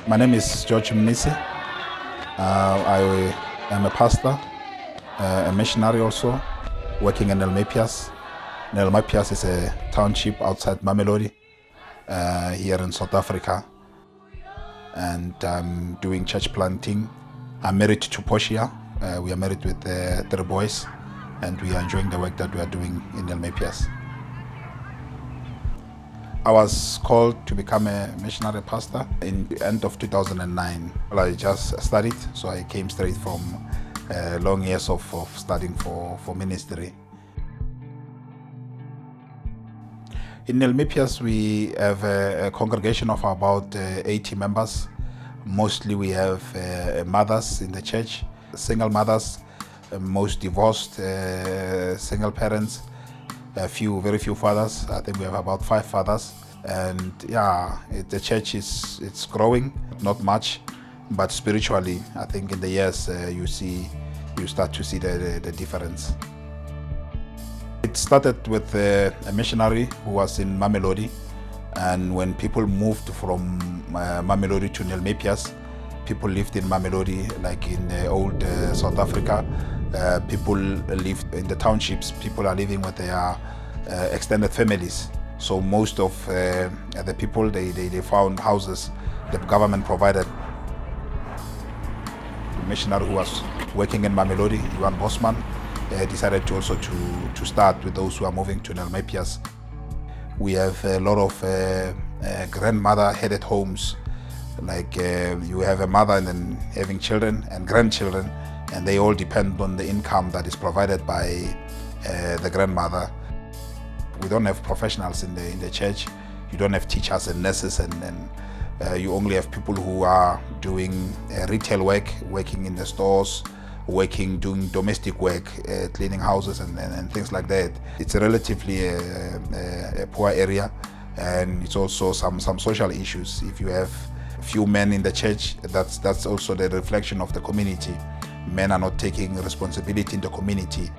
My name is George Mnisi. I am a pastor, a missionary also, working in Nellmapius. Nellmapius is a township outside Mamelodi, here in South Africa. And I'm doing church planting. I'm married to Portia. We are married with 3 boys, and we are enjoying the work that we are doing in Nellmapius. I was called to become a missionary pastor in the end of 2009. Well, I just studied, so I came straight from long years of studying for ministry. In Nellmapius, we have a congregation of about 80 members. Mostly we have mothers in the church, single mothers, most divorced, single parents, very few fathers. I think we have about 5 fathers. And the church it's growing, not much, but spiritually, I think in the years you start to see the difference. It started with a missionary who was in Mamelodi, and when people moved from Mamelodi to Nellmapius, people lived in Mamelodi like in the old South Africa. People lived in the townships. People are living with their extended families. So most of the people, they found houses the government provided. The missionary who was working in Mamelodi, Johan Bosman, decided to also to start with those who are moving to Nellmapius. We have a lot of grandmother-headed homes. Like you have a mother and then having children and grandchildren, and they all depend on the income that is provided by the grandmother. We don't have professionals in the church. You don't have teachers and nurses, and you only have people who are doing retail work, working in the stores, doing domestic work, cleaning houses and things like that. It's a relatively a poor area, and it's also some social issues. If you have few men in the church, that's also the reflection of the community. Men are not taking responsibility in the community.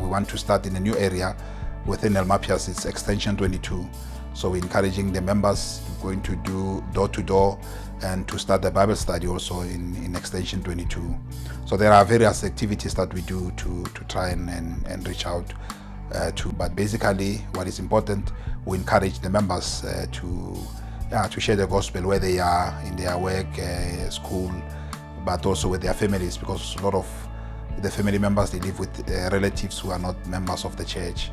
We want to start in a new area within Nellmapius. It's extension 22. So we're encouraging the members going to do door-to-door and to start the Bible study also in extension 22. So there are various activities that we do to try and reach out to. But basically what is important, we encourage the members to share the gospel where they are in their work, school, but also with their families, because a lot of the family members, they live with relatives who are not members of the church.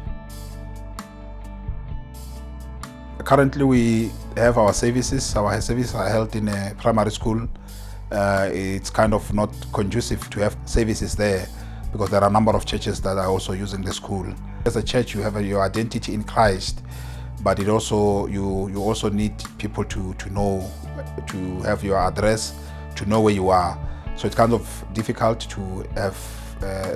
Currently we have our services. Our services are held in a primary school. It's kind of not conducive to have services there because there are a number of churches that are also using the school. As a church, you have your identity in Christ, but it also you also need people to know, to have your address, to know where you are. So it's kind of difficult to have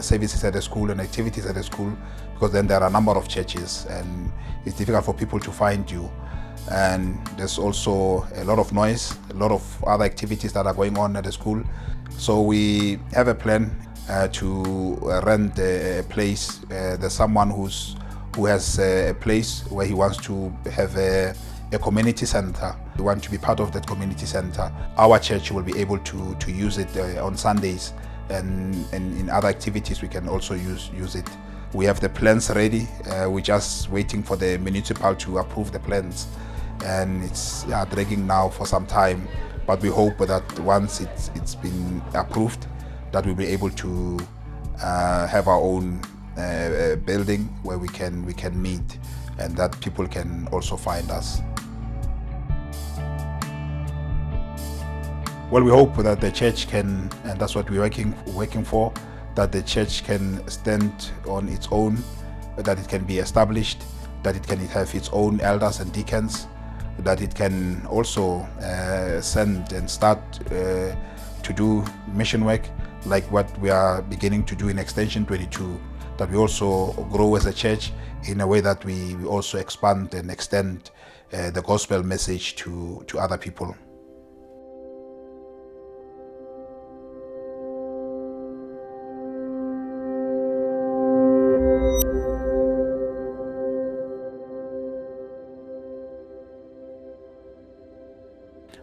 services at the school and activities at the school, because then there are a number of churches and it's difficult for people to find you. And there's also a lot of noise, a lot of other activities that are going on at the school. So we have a plan to rent a place. There's someone who has a place where he wants to have a community center. We want to be part of that community center. Our church will be able to use it on Sundays, and in other activities we can also use it. We have the plans ready. We're just waiting for the municipal to approve the plans, and it's dragging now for some time. But we hope that once it's been approved, that we'll be able to have our own building where we can meet, and that people can also find us. Well, we hope that the church can, and that's what we're working for, that the church can stand on its own, that it can be established, that it can have its own elders and deacons, that it can also send and start to do mission work like what we are beginning to do in Extension 22, that we also grow as a church in a way that we also expand and extend the gospel message to other people.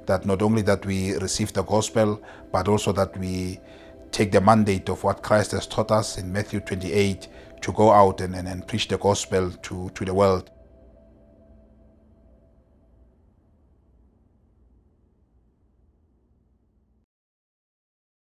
that not only that we receive the gospel, but also that we take the mandate of what Christ has taught us in Matthew 28 to go out and preach the gospel to the world.